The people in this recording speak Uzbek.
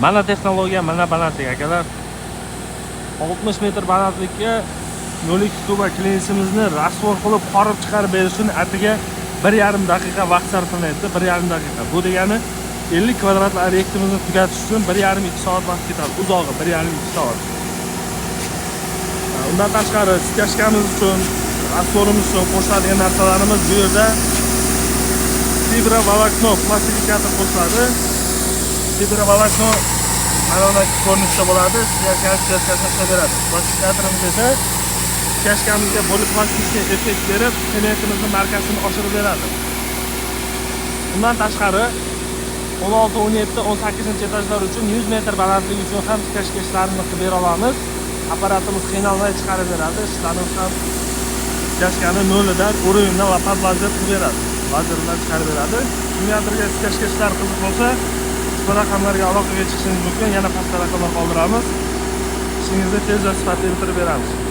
Mana texnologiya, mana balandlik akalar. 60 metr balandlikka 0,2 kuba klinsimizni rasvor qilib qorib chiqarib berish uchun atiga 1,5 daqiqa vaqt sarflanadi. 1,5 daqiqa. Bu degani 50 kvadrat obyektimizni tugatish uchun 1,5-2 soat vaqt ketadi. Uzog'i 1,5-2 soat. Undan tashqari skachkamiz uchun, rasvorimiz uchun qo'shiladigan narsalarimiz bu yerda fibrovolokno plastifikator qo'shiladi. Fibrovolokno mana bunday ko'rinishda bo'ladi. Skachkani ishlab beradi. Plastifikatorimiz esa skachkamizga poliplastikka effekt berib, sementimizni markasini oshirib beradi. Bundan tashqari 16, 17, 18 etajlar uchun 100 metr balandlik uchun ham skachka ishlarini qilib bera olamiz. Apparatimiz qiynalmay chiqarib beradi. Ishlarimiz ham skachkani nolidan, o'rindan va podlazir qilib beradi. Lazerdan chiqarib beradi. Kimyoterga skachka ishlar qiziq bo'lsa, ushbu raqamlarga aloqaga chiqishingiz mumkin. Yana pastda raqamlar qoldiramiz. Ishingizni tez va sifatli bitirib beramiz.